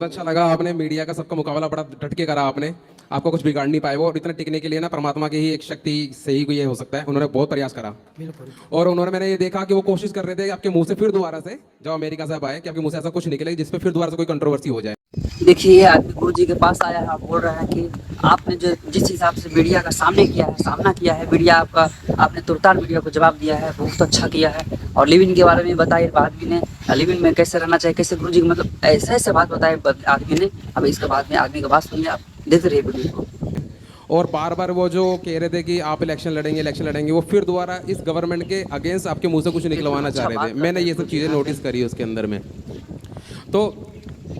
अच्छा लगा, आपने मीडिया का सबका मुकाबला बड़ा डट के करा। आपने आपको कुछ बिगाड़ नहीं पाए वो, और इतना टिकने के लिए ना परमात्मा की ही एक शक्ति से ही ये हो सकता है। उन्होंने बहुत प्रयास करा और उन्होंने, मैंने ये देखा कि वो कोशिश कर रहे थे कि आपके मुंह से फिर दोबारा से, जब अमेरिका से आप आए, कि आपके मुंह से ऐसा कुछ निकले जिस पे फिर दोबारा से कोई कंट्रोवर्सी हो जाए। देखिए, ये आदमी गुरु जी के पास आया है, आप बोल रहे हैं कि आपने जो जिस हिसाब से मीडिया का सामना किया है मीडिया आपका, आपने तुरंतार मीडिया को जवाब दिया है, बहुत अच्छा किया है। और लिव इन के बारे में बताइए आदमी ने, लिव इन में कैसे रहना चाहिए, कैसे गुरु जी मतलब ऐसे ऐसे बात बताए आदमी ने। अब इसके बाद में आदमी का बात सुनिए, आप देखते रहिए वीडियो को। और बार बार वो जो कह रहे थे कि आप इलेक्शन लड़ेंगे, वो फिर दोबारा इस गवर्नमेंट के अगेंस्ट आपके मुंह से कुछ निकलवाना चाह रहे थे। मैंने ये सब चीज़ें नोटिस करी उसके अंदर में। तो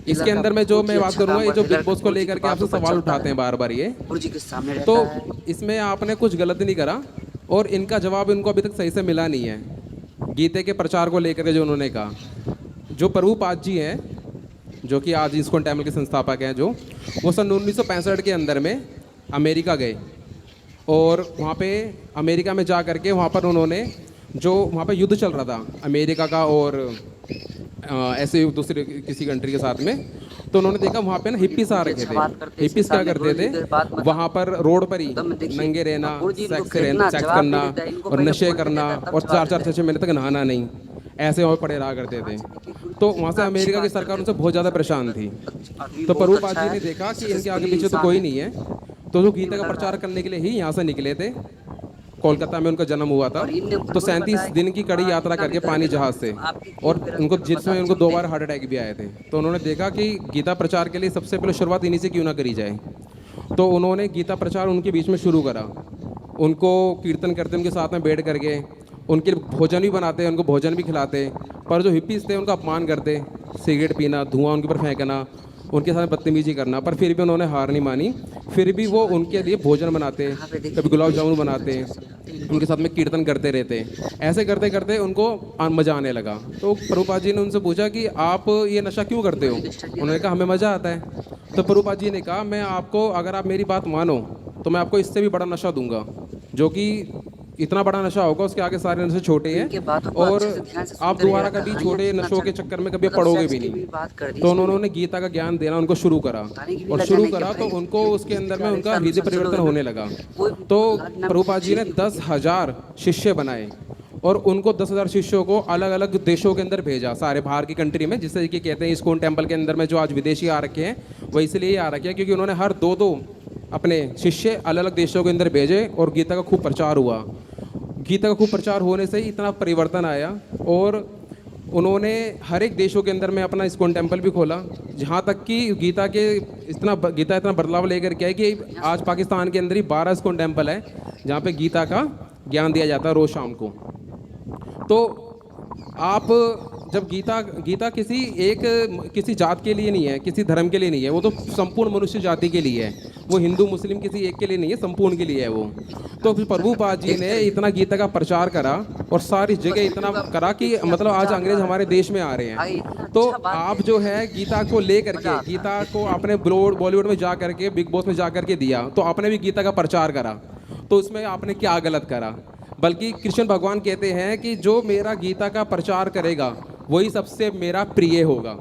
इसके अंदर में जो मैं बात करूंगा, ये जो बिग बॉस को लेकर के आपसे सवाल उठाते हैं बार बार, ये गुरु जी के सामने तो रहता है। इसमें आपने कुछ गलत नहीं करा और इनका जवाब इनको अभी तक सही से मिला नहीं है। गीते के प्रचार को लेकर के जो उन्होंने कहा, जो प्रभुपाद जी हैं, जो कि आज इस्कॉन टेम्पल के संस्थापक हैं, जो वो सन 1965 के अंदर में अमेरिका गए और वहाँ पे अमेरिका में जा करके वहाँ पर उन्होंने, जो वहाँ पे युद्ध चल रहा था अमेरिका का और ऐसे दूसरे किसी कंट्री के साथ में, तो उन्होंने देखा वहाँ पे ना हिप्पीस आ रखे थे। हिप्पीस क्या करते थे, वहाँ पर रोड पर ही नंगे रहना, सेक्स करना और नशे करना और 4-4 6-6 महीने तक नहाना नहीं, ऐसे वहाँ पड़े रहा करते थे। तो वहाँ से अमेरिका की सरकार उनसे बहुत ज़्यादा परेशान थी। तो प्रभुपाद जी ने देखा कि इनके आगे पीछे तो कोई नहीं है, तो जो गीता का प्रचार करने के लिए ही यहाँ से निकले थे। कोलकाता में उनका जन्म हुआ था। तो 37 दिन की कड़ी यात्रा करके पानी जहाज से, और उनको जिसमें उनको 2 बार हार्ट अटैक भी आए थे। तो उन्होंने देखा कि गीता प्रचार के लिए सबसे पहले शुरुआत इन्हीं से क्यों ना करी जाए। तो उन्होंने गीता प्रचार उनके बीच में शुरू करा। उनको कीर्तन करते, उनके साथ में बैठ करके उनके भोजन भी बनाते, उनको भोजन भी खिलाते। पर जो हिप्पीज थे उनका अपमान करते, सिगरेट पीना, धुआं उनके ऊपर फेंकना, उनके साथ बदतमीजी करना। पर फिर भी उन्होंने हार नहीं मानी। फिर भी वो उनके लिए भोजन बनाते, कभी गुलाब जामुन बनाते, उनके साथ में कीर्तन करते रहते। ऐसे करते करते उनको मज़ा आने लगा। तो प्रभुपाद जी ने उनसे पूछा कि आप ये नशा क्यों करते हो। उन्होंने कहा हमें मज़ा आता है। तो प्रभुपाद जी ने कहा, मैं आपको, अगर आप मेरी बात मानो तो मैं आपको इससे भी बड़ा नशा दूंगा, जो कि इतना बड़ा नशा होगा, उसके आगे सारे नशे छोटे हैं, और आप दोबारा कभी छोटे नशों के चक्कर में कभी पड़ोगे भी नहीं। तो उन्होंने गीता का ज्ञान देना उनको शुरू करा, और शुरू करा तो उनको उसके अंदर में उनका हृदय परिवर्तन होने लगा। तो प्रभुपाद जी ने 10,000 शिष्य बनाए और उनको 10,000 शिष्यों को अलग अलग देशों के अंदर भेजा, सारे बाहर की कंट्री में, जिससे कि कहते हैं इस्कॉन टेम्पल के अंदर में जो आज विदेशी आ रखे हैं, वो इसलिए आ रखे हैं क्योंकि उन्होंने हर 2-2 अपने शिष्य अलग अलग देशों के अंदर भेजे और गीता का खूब प्रचार हुआ। गीता का खूब प्रचार होने से ही इतना परिवर्तन आया, और उन्होंने हर एक देशों के अंदर में अपना इस्कॉन टेम्पल भी खोला, जहाँ तक कि गीता इतना बदलाव लेकर के आए कि आज पाकिस्तान के अंदर ही 12 इस्कॉन टेम्पल है जहाँ पे गीता का ज्ञान दिया जाता है रोज़ शाम को। तो आप जब गीता किसी जात के लिए नहीं है, किसी धर्म के लिए नहीं है, वो तो संपूर्ण मनुष्य जाति के लिए है। वो हिंदू मुस्लिम किसी एक के लिए नहीं है, संपूर्ण के लिए है वो। तो फिर प्रभुपाद जी ने इतना गीता का प्रचार करा और सारी जगह इतना करा कि मतलब आज अंग्रेज हमारे देश में आ रहे हैं। तो आप जो है गीता को लेकर के, गीता को आपने बॉलीवुड में जा करके, बिग बॉस में जा करके दिया, तो आपने भी गीता का प्रचार करा, तो उसमें आपने क्या गलत करा। बल्कि कृष्ण भगवान कहते हैं कि जो मेरा गीता का प्रचार करेगा वही सबसे मेरा प्रिय होगा।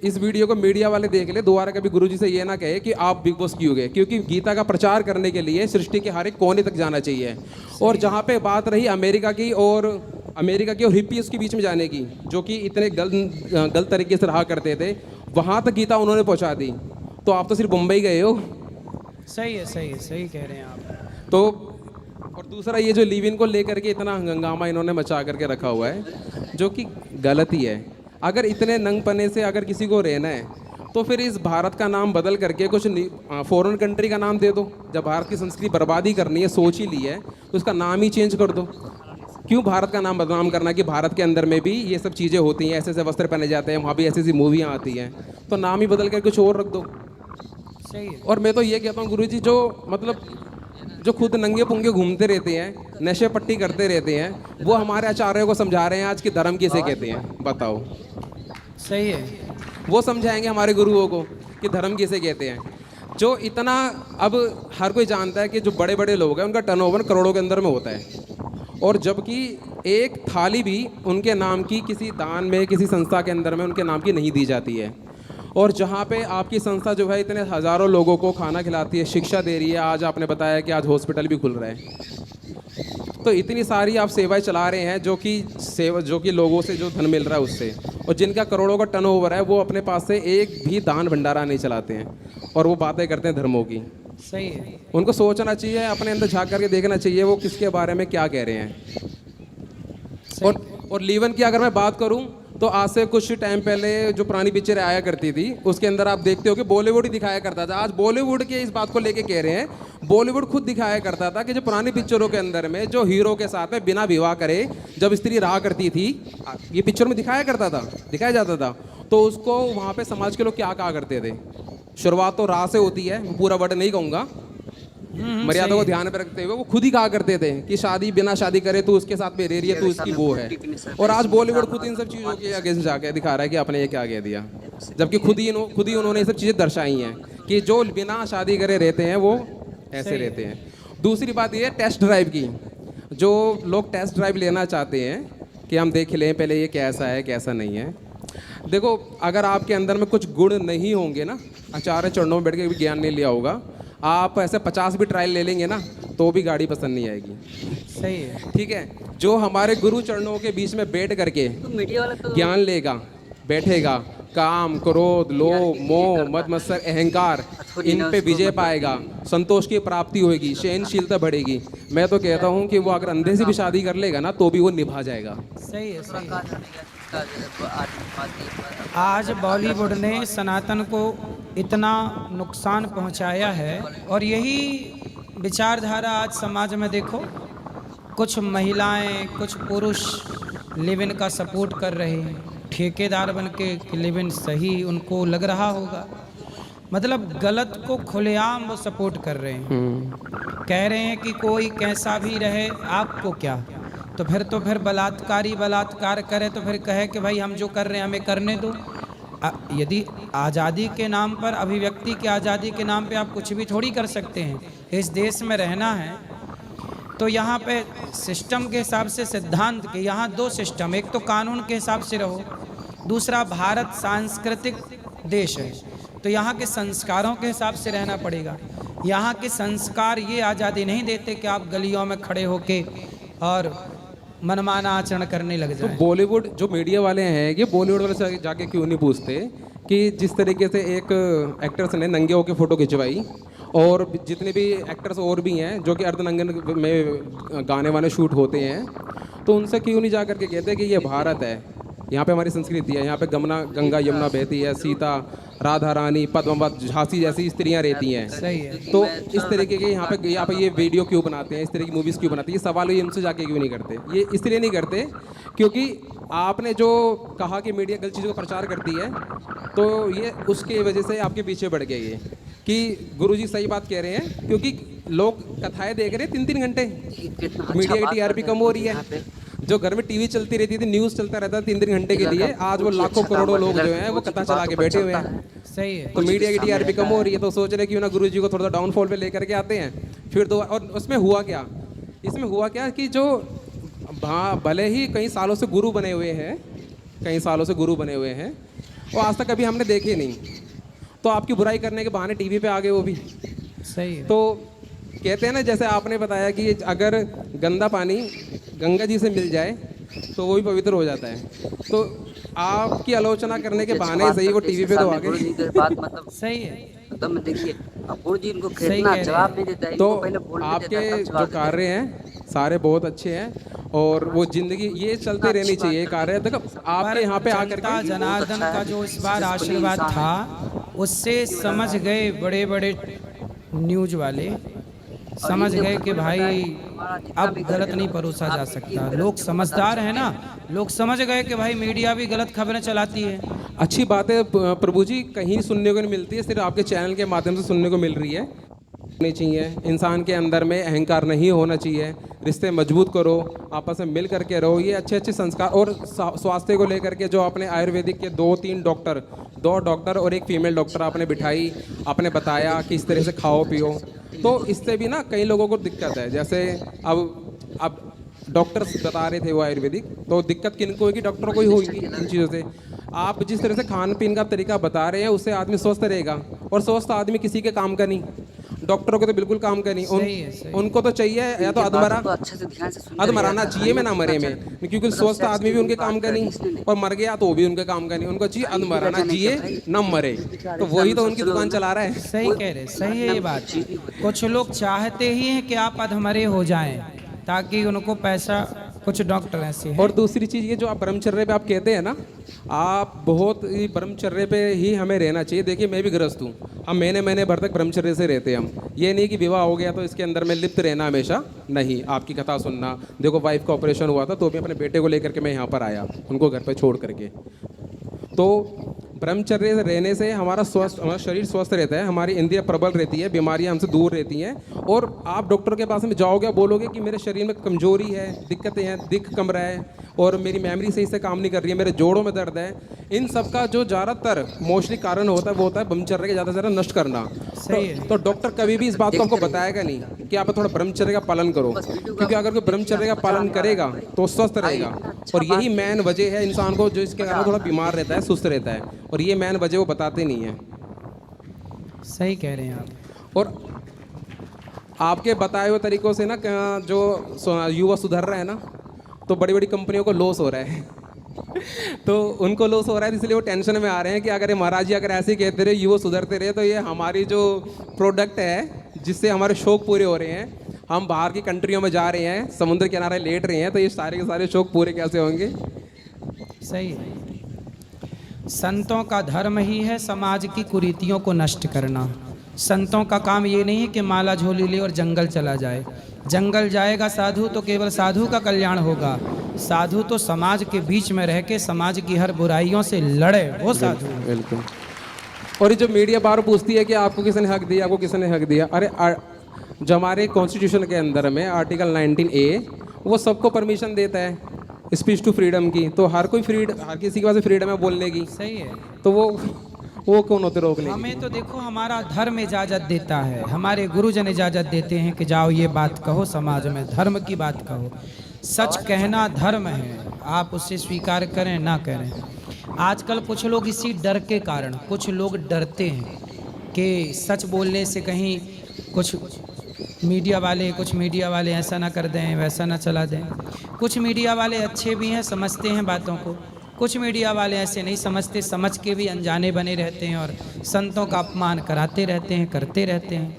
इस वीडियो को मीडिया वाले देख ले, दोबारा कभी गुरुजी से ये ना कहे कि आप बिग बॉस क्यों गए, क्योंकि गीता का प्रचार करने के लिए सृष्टि के हर एक कोने तक जाना चाहिए। और जहाँ पे बात रही अमेरिका की और हिप्पीज के बीच में जाने की, जो कि इतने गलत तरीके से रहा करते थे, वहाँ तक गीता उन्होंने पहुँचा दी। तो आप तो सिर्फ मुंबई गए हो। सही है, सही कह रहे हैं आप। तो और दूसरा, ये जो लिव इन को लेकर के इतना हंगामा इन्होंने मचा करके रखा हुआ है, जो कि गलत ही है। अगर इतने नंगपने से अगर किसी को रहना है, तो फिर इस भारत का नाम बदल करके कुछ फॉरेन कंट्री का नाम दे दो। जब भारत की संस्कृति बर्बादी करनी है, सोच ही ली है, तो उसका नाम ही चेंज कर दो। क्यों भारत का नाम बदनाम करना कि भारत के अंदर में भी ये सब चीज़ें होती हैं, ऐसे ऐसे वस्त्र पहने जाते हैं, वहाँ भी ऐसी ऐसी मूवियाँ आती हैं, तो नाम ही बदल कर कुछ और रख दो। सही है। और मैं तो ये कहता हूँ गुरुजी, जो खुद नंगे पुंगे घूमते रहते हैं, नशे पट्टी करते रहते हैं, वो हमारे आचार्यों को समझा रहे हैं आज कि धर्म किसे कहते हैं, बताओ। सही है। वो समझाएंगे हमारे गुरुओं को कि धर्म किसे कहते हैं। जो इतना, अब हर कोई जानता है कि जो बड़े बड़े लोग हैं उनका टर्नओवर करोड़ों के अंदर में होता है, और जबकि एक थाली भी उनके नाम की किसी दान में, किसी संस्था के अंदर में उनके नाम की नहीं दी जाती है। और जहाँ पे आपकी संस्था जो है इतने हज़ारों लोगों को खाना खिलाती है, शिक्षा दे रही है, आज आपने बताया कि आज हॉस्पिटल भी खुल रहे हैं, तो इतनी सारी आप सेवाएं चला रहे हैं जो कि लोगों से जो धन मिल रहा है उससे, और जिनका करोड़ों का टर्नओवर है वो अपने पास से एक भी दान भंडारा नहीं चलाते हैं और वो बातें करते हैं धर्मों की। सही है। उनको सोचना चाहिए, अपने अंदर झांक करके देखना चाहिए वो किसके बारे में क्या कह रहे हैं। और लीवन की अगर मैं बात करूं तो आज से कुछ टाइम पहले जो पुरानी पिक्चर आया करती थी उसके अंदर आप देखते हो कि बॉलीवुड ही दिखाया करता था। आज बॉलीवुड के इस बात को लेके कह रहे हैं, बॉलीवुड खुद दिखाया करता था कि जो पुरानी पिक्चरों के अंदर में जो हीरो के साथ में बिना विवाह करे जब स्त्री रहा करती थी, ये पिक्चर में दिखाया जाता था, तो उसको वहाँ पे समाज के लोग क्या कहा करते थे। शुरुआत तो राह से होती है, पूरा वर्ड नहीं कहूँगा, मर्यादा को ध्यान में रखते हुए वो खुद ही कहा करते थे कि शादी बिना शादी करे तो उसके साथ में रह रही है तो उसकी वो है। और आज बॉलीवुड खुद इन सब चीज़ों के अगेंस्ट जाके दिखा रहा है कि आपने ये क्या कह दिया, जबकि खुद ही उन्होंने ये सब चीज़ें दर्शाई हैं कि जो बिना शादी करे रहते हैं वो ऐसे रहते हैं। दूसरी बात ये है टेस्ट ड्राइव की, जो लोग टेस्ट ड्राइव लेना चाहते हैं कि हम देख लें पहले ये कैसा है कैसा नहीं है। देखो, अगर आपके अंदर में कुछ गुण नहीं होंगे ना, आचार्य चरणों में बैठ के भी ज्ञान नहीं लिया होगा, आप ऐसे 50 भी ट्रायल ले लेंगे ना तो भी गाड़ी पसंद नहीं आएगी। सही है। ठीक है, जो हमारे गुरु चरणों के बीच में बैठ करके तो मीडिया वाला तो ज्ञान लेगा, बैठेगा, काम, क्रोध, लोभ, मोह, मद मत्सर, अहंकार, इन पे विजय पाएगा, संतोष की प्राप्ति होगी, सहनशीलता बढ़ेगी। मैं तो कहता हूँ कि वो अगर अंधे से भी शादी कर लेगा ना तो भी वो निभा जाएगा। सही है। सही है। आज आज बॉलीवुड ने सनातन को इतना नुकसान पहुंचाया है, और यही विचारधारा आज समाज में देखो, कुछ महिलाएं, कुछ पुरुष लिव इन का सपोर्ट कर रहे हैं, ठेकेदार बन के लिव इन सही उनको लग रहा होगा, मतलब गलत को खुलेआम वो सपोर्ट कर रहे हैं। कह रहे हैं कि कोई कैसा भी रहे आपको क्या, तो फिर बलात्कार करे तो फिर कहे कि भाई हम जो कर रहे हैं हमें करने दो। यदि आज़ादी के नाम पर, अभिव्यक्ति की आज़ादी के नाम पे आप कुछ भी थोड़ी कर सकते हैं। इस देश में रहना है तो यहाँ पे सिस्टम के हिसाब से, सिद्धांत के, यहाँ दो सिस्टम, एक तो कानून के हिसाब से रहो, दूसरा भारत सांस्कृतिक देश है तो यहाँ के संस्कारों के हिसाब से रहना पड़ेगा। यहाँ के संस्कार ये आज़ादी नहीं देते कि आप गलियों में खड़े होके और मनमाना आचरण करने लग जाए। तो बॉलीवुड जो मीडिया वाले हैं, ये बॉलीवुड वाले से जाके क्यों नहीं पूछते कि जिस तरीके से एक एक्टर्स ने नंगे होकर फ़ोटो खिंचवाई, और जितने भी एक्टर्स और भी हैं जो कि अर्धनंगन में गाने वाने शूट होते हैं, तो उनसे क्यों नहीं जा करके कहते कि ये भारत है, यहाँ पे हमारी संस्कृति है, यहाँ पे गंगा यमुना बहती है, सीता, राधा रानी, पद्मावत, झांसी जैसी स्त्रियाँ रहती हैं। सही है। तो इस तरीके के यहाँ पे ये वीडियो क्यों बनाते हैं, इस तरह की मूवीज़ क्यों बनाते हैं, ये सवाल ये उनसे जाके क्यों नहीं करते। ये इसलिए नहीं करते क्योंकि आपने जो कहा कि मीडिया गलत चीज़ों का प्रचार करती है, तो ये उसके वजह से आपके पीछे बढ़ गए ये कि गुरुजी सही बात कह रहे हैं, क्योंकि लोग कथाएं देख रहे हैं 3-3 घंटे, मीडिया की टीआरपी कम हो रही है। जो घर में टीवी चलती रहती थी, न्यूज़ चलता रहता था 3-3 घंटे के लिए, आज वो लाखों करोड़ों लोग जो हैं वो कथा चला के बैठे हुए हैं। सही है। तो मीडिया की टीआरपी कम हो रही है, तो सोच रहे क्यों ना गुरुजी को थोड़ा सा डाउनफॉल पे लेकर के आते हैं। फिर तो और उसमें हुआ क्या, इसमें हुआ क्या कि जो भले ही कई सालों से गुरु बने हुए हैं, वो आज तक कभी हमने देखे नहीं, तो आपकी बुराई करने के बहाने टीवी पे आ गए वो भी। सही है। तो कहते हैं ना, जैसे आपने बताया कि अगर गंदा पानी गंगा जी से मिल जाए तो वो भी पवित्र हो जाता है, तो आपकी आलोचना करने के बहाने से ही वो टीवी पे तो आ गए। बात मतलब सही है। मतलब देखिए, अब गुरु जी इनको कितना जवाब नहीं देता है, तो इनको पहले बोलने आपके देता है, जो कार्य हैं सारे बहुत अच्छे हैं, और वो जिंदगी ये चलते रहनी चाहिए कार्य। देखो आपके यहाँ पे आकर जनता के जनार्दन का जो इस बार आशीर्वाद था, उससे समझ गए बड़े बड़े न्यूज वाले, समझ गए कि भाई अब गलत नहीं परोसा जा सकता। लोग समझदार हैं ना, लोग समझ गए कि भाई मीडिया भी गलत खबरें चलाती है। अच्छी बात है प्रभु जी, कहीं सुनने को नहीं मिलती है, सिर्फ आपके चैनल के माध्यम से सुनने को मिल रही है। नहीं चाहिए, इंसान के अंदर में अहंकार नहीं होना चाहिए, रिश्ते मजबूत करो, आपस में मिल करके रहो। ये अच्छे अच्छे संस्कार, और स्वास्थ्य को लेकर के जो आपने आयुर्वेदिक के 2 डॉक्टर और एक फीमेल डॉक्टर आपने बिठाई, आपने बताया कि इस तरह से खाओ पियो, तो इससे भी ना कई लोगों को दिक्कत है। जैसे अब डॉक्टर्स बता रहे थे वो आयुर्वेदिक, तो दिक्कत किनको होगी, डॉक्टरों को ही होगी इन चीज़ों से। आप जिस तरह से खान पीन का तरीका बता रहे हैं उससे आदमी स्वस्थ रहेगा, और स्वस्थ आदमी किसी के काम का नहीं, डॉक्टरों को तो बिल्कुल काम का नहीं। सही है, सही। उनको तो चाहिए या तो अधमरा, तो अच्छे से ध्यान से सुनिए। अधमराना चाहिए मैं ना मरे में, क्योंकि स्वस्थ आदमी भी उनके काम का नहीं और मर गया तो वो भी उनके काम का नहीं, उनको चाहिए अधमराना चाहिए न मरे, तो वही तो उनकी दुकान चला रहा है। सही कह रहे, सही है ये बात। कुछ लोग चाहते ही हैं कि आप अधमरे हो जाएं ताकि उनको पैसा, कुछ डॉक्टर ऐसे हैं। और दूसरी चीज़ ये जो आप ब्रह्मचर्य पे आप कहते हैं ना, आप बहुत ही ब्रह्मचर्य पे ही हमें रहना चाहिए। देखिए मैं भी गृहस्थ हूँ, हम महीने भर तक ब्रह्मचर्य से रहते हैं। हम ये नहीं कि विवाह हो गया तो इसके अंदर में लिप्त रहना हमेशा, नहीं। आपकी कथा सुनना, देखो वाइफ का ऑपरेशन हुआ था तो भी अपने बेटे को लेकर के मैं यहाँ पर आया, उनको घर पर छोड़ करके। तो ब्रह्मचर्य रहने से हमारा शरीर स्वस्थ रहता है, हमारी इंद्रियां प्रबल रहती है, बीमारियां हमसे दूर रहती हैं। और आप डॉक्टर के पास में जाओगे, बोलोगे कि मेरे शरीर में कमजोरी है, दिक्कतें हैं, दिख कम रहा है और मेरी मेमोरी सही से काम नहीं कर रही है, मेरे जोड़ों में दर्द है, इन सब का जो ज़्यादातर मोस्टली कारण होता है वो होता है ब्रह्मचर्य के ज़्यादा से ज़्यादा नष्ट करना। सही है। तो डॉक्टर कभी भी इस बात को आपको बताएगा नहीं कि आप थोड़ा ब्रह्मचर्य का पालन करो, क्योंकि अगर कोई ब्रह्मचर्य का पालन करेगा तो स्वस्थ रहेगा। और यही मेन वजह है इंसान को जो इसके कारण थोड़ा बीमार रहता है, सुस्त रहता है, और ये मेन वजह वो बताते नहीं है। सही कह रहे हैं आप। और आपके बताए हुए तरीकों से ना जो युवा सुधर रहा है ना, तो बड़ी बड़ी कंपनियों को लॉस हो रहा है तो उनको लॉस हो रहा है, इसलिए वो टेंशन में आ रहे हैं कि अगर ये महाराज जी अगर ऐसे ही कहते रहे, युवा सुधरते रहे, तो ये हमारी जो प्रोडक्ट है जिससे हमारे शौक पूरे हो रहे हैं, हम बाहर की कंट्रियों में जा रहे हैं, समुद्र किनारे लेट रहे हैं, तो ये सारे के सारे शौक पूरे कैसे होंगे। सही है। संतों का धर्म ही है समाज की कुरीतियों को नष्ट करना। संतों का काम ये नहीं है कि माला झोली ले और जंगल चला जाए। जंगल जाएगा साधु तो केवल साधु का कल्याण होगा। साधु तो समाज के बीच में रह के समाज की हर बुराइयों से लड़े, वो साधु। बिल्कुल। और ये जो मीडिया बार पूछती है कि आपको किसने हक दिया, आपको किसने हक दिया, अरे जो हमारे कॉन्स्टिट्यूशन के अंदर में आर्टिकल 19A वो सबको परमिशन देता है स्पीच टू फ्रीडम की, तो हर किसी के पास फ्रीडम है बोलने की। सही है। तो वो कौन होते रोकने? हमें तो देखो हमारा धर्म इजाज़त देता है, हमारे गुरुजन इजाज़त देते हैं कि जाओ ये बात कहो, समाज में धर्म की बात कहो। सच कहना धर्म है, आप उसे स्वीकार करें ना करें। आजकल कुछ लोग इसी डर के कारण, कुछ लोग डरते हैं कि सच बोलने से कहीं कुछ मीडिया वाले ऐसा ना कर दें, वैसा ना चला दें। कुछ मीडिया वाले अच्छे भी हैं, समझते हैं बातों को, कुछ मीडिया वाले ऐसे नहीं समझते, समझ के भी अनजाने बने रहते हैं और संतों का अपमान कराते रहते हैं, करते रहते हैं।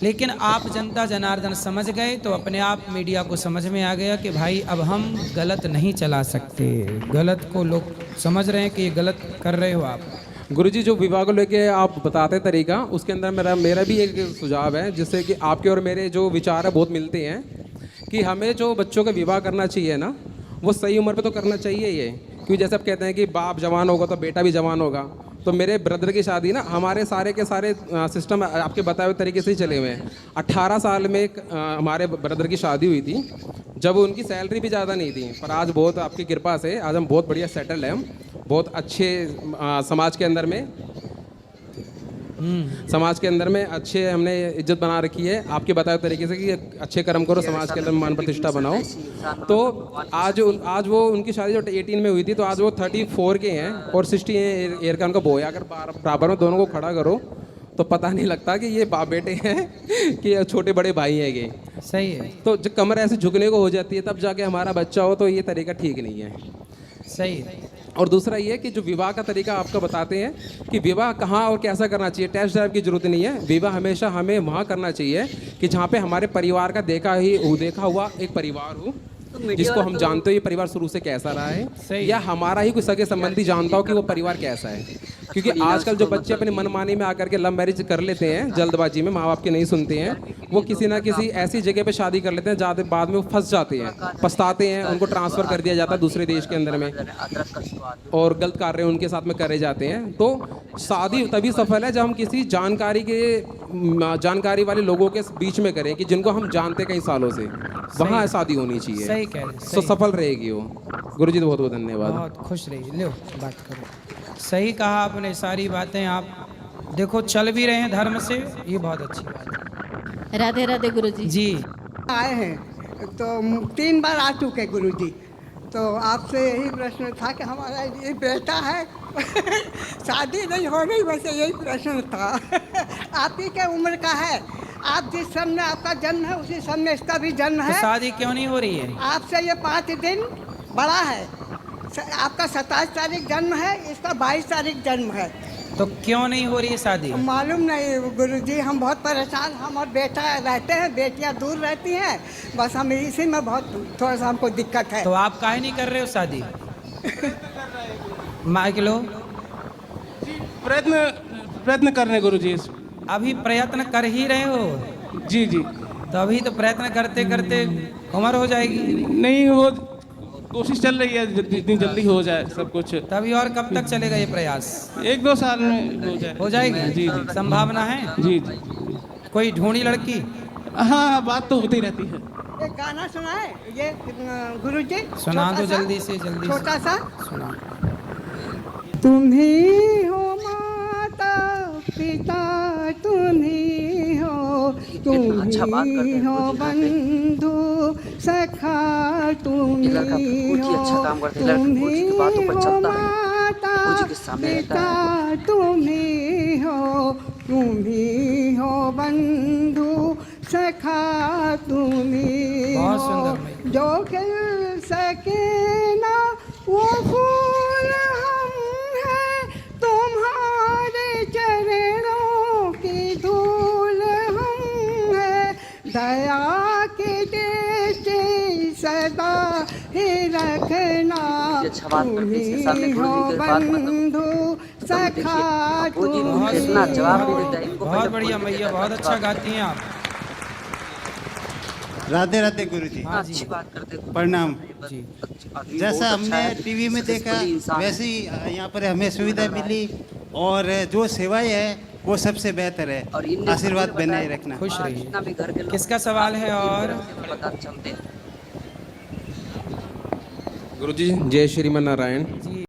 लेकिन आप जनता जनार्दन समझ गए तो अपने आप मीडिया को समझ में आ गया कि भाई अब हम गलत नहीं चला सकते। गलत को लोग समझ रहे हैं कि ये गलत कर रहे हो आप। गुरुजी जो विवाह को लेके आप बताते तरीका, उसके अंदर मेरा भी एक सुझाव है, जिससे कि आपके और मेरे जो विचार है बहुत मिलते हैं, कि हमें जो बच्चों का विवाह करना चाहिए ना, वो सही उम्र पे तो करना चाहिए ये। क्योंकि जैसे आप कहते हैं कि बाप जवान होगा तो बेटा भी जवान होगा, तो मेरे ब्रदर की शादी ना हमारे सारे के सारे सिस्टम आपके बताए हुए तरीके से ही चले हुए हैं। 18 साल में हमारे ब्रदर की शादी हुई थी, जब उनकी सैलरी भी ज़्यादा नहीं थी, पर आज बहुत आपकी कृपा से आज हम बहुत बढ़िया सेटल हैं, हम बहुत अच्छे समाज के अंदर में अच्छे हमने इज्जत बना रखी है आपके बताए तरीके से कि अच्छे कर्म करो, समाज के अंदर मान प्रतिष्ठा बनाओ। तो आज वो उनकी शादी जो 18 में हुई थी, तो आज वो 34 के हैं और 60 ईयर का उनका बॉय। अगर बराबर में दोनों को खड़ा करो तो पता नहीं लगता कि ये बाप बेटे हैं कि छोटे बड़े भाई हैं ये। सही है। तो जब कमर ऐसे झुकने को हो जाती है तब जाके हमारा बच्चा हो, तो ये तरीका ठीक नहीं है। सही है। और दूसरा ये कि जो विवाह का तरीका आपका बताते हैं कि विवाह कहाँ और कैसा करना चाहिए, टेस्ट ड्राइव की जरूरत नहीं है। विवाह हमेशा हमें वहाँ करना चाहिए कि जहाँ पे हमारे परिवार का देखा हुआ एक परिवार हो, जिसको हम जानते हो ये परिवार शुरू से कैसा रहा है, या हमारा ही कोई सगे संबंधी जानता हो कि वो परिवार कैसा है। क्योंकि आजकल जो बच्चे अपनी मनमानी में आकर के लव मैरिज कर लेते हैं, जल्दबाजी में, माँ बाप के नहीं सुनते हैं, वो किसी ना किसी ऐसी जगह पे शादी कर लेते हैं जहाँ बाद में वो फंस जाते हैं, पछताते हैं, उनको ट्रांसफ़र कर दिया जाता है दूसरे देश के अंदर में, और गलत कार्य उनके साथ में करे जाते हैं। तो शादी तभी सफल है जब हम किसी जानकारी वाले लोगों के बीच में करें, कि जिनको हम जानते कई सालों से, वहाँ शादी होनी चाहिए। सही कह रहे हैं। तो सफल रहेगी वो। गुरुजी बहुत बहुत धन्यवाद। बहुत खुश रहिए। लो बात करो। सही कहा आपने, सारी बातें आप देखो चल भी रहे हैं धर्म से, ये बहुत अच्छी बात है। राधे राधे गुरुजी जी। आए हैं तो 3 बार आ चुके गुरुजी, तो आपसे यही प्रश्न था कि हमारा ये बेटा है शादी नहीं हो गई, बस यही प्रश्न था। आप ही के उम्र का है, आप जिस सन में आपका जन्म है उसी सन में इसका भी जन्म तो है। शादी क्यों नहीं हो रही है? आपसे ये 5 दिन बड़ा है। आपका 27 तारीख जन्म है, इसका 22 तारीख जन्म है। तो क्यों नहीं हो रही है शादी? मालूम नहीं गुरुजी, हम बहुत परेशान, हम और बेटा रहते हैं, बेटियां दूर रहती हैं, बस हम इसी में बहुत थोड़ा सा हमको दिक्कत है। तो आप काहे नहीं कर रहे हो शादी? माइक लो। प्रयत्न कर रहे हैं गुरुजी। अभी प्रयत्न कर ही रहे हो? जी जी। तो अभी तो प्रयत्न करते करते उम्र हो जाएगी। नहीं, वो कोशिश चल रही है जितनी जल्दी हो जाए सब कुछ। तभी और कब तक चलेगा ये प्रयास? 1-2 साल में हो जाए। हो जाएगी? जी जी। संभावना है? जी जी। कोई ढूंढी लड़की? हाँ, बात तो होती रहती है। एक गाना सुनाए ये गुरुजी, सुना दो छोटा सा, जल्दी से जल्दी से। छोटा सा। सुना। तुम ही हो माता पिता, तुम ही हो, तुम अच्छा बात करते ही हैं हो गुरुजी यहाँ पे। बंधु सखा, तुम ये लड़का ही बहुत ही अच्छा हो, काम करता है। लड़का तुम गुरुजी की ही बातों पर हो चलता है, माता गुरुजी के सामने रहता पिता, तुम ही हो, तुम ही हो बंधु सखा, तुम ही बहुत हो, सुंदर भाई। जो खिल सके ना वो फूल हम हैं, तुम्हारे चरणों की धूल हम हैं, दया के देते सदा ही रखना, अच्छा बात तुम करते हैं, इसके ही सामने हो गुरुजी की बात मतलब बंधु सखा, गुरुजी तुम ही इतना जवाब हो। नहीं देता है। इनको बहुत पहले बढ़िया बोलने मैया, देता बहुत है, अच्छा गाती हैं आप। राधे राधे गुरुजी। हाँ जी अच्छी बात करते हैं। प्रणाम। जी। आदमी जैसा बहुत हमने अच्छा है, टीवी में देखा सक्सेसफुल इंसान है। वैसे ही यहाँ पर हमें सुविधा मिली और जो सेवाएं है वो सबसे बेहतर है। और इनने आशीर्वाद बताया बनाए रखना। खुश रहिए। जितना भी घर के लोग किसका सवाल है और? पता चलते हैं। गुरुजी जय श्रीमन नारायण। जी।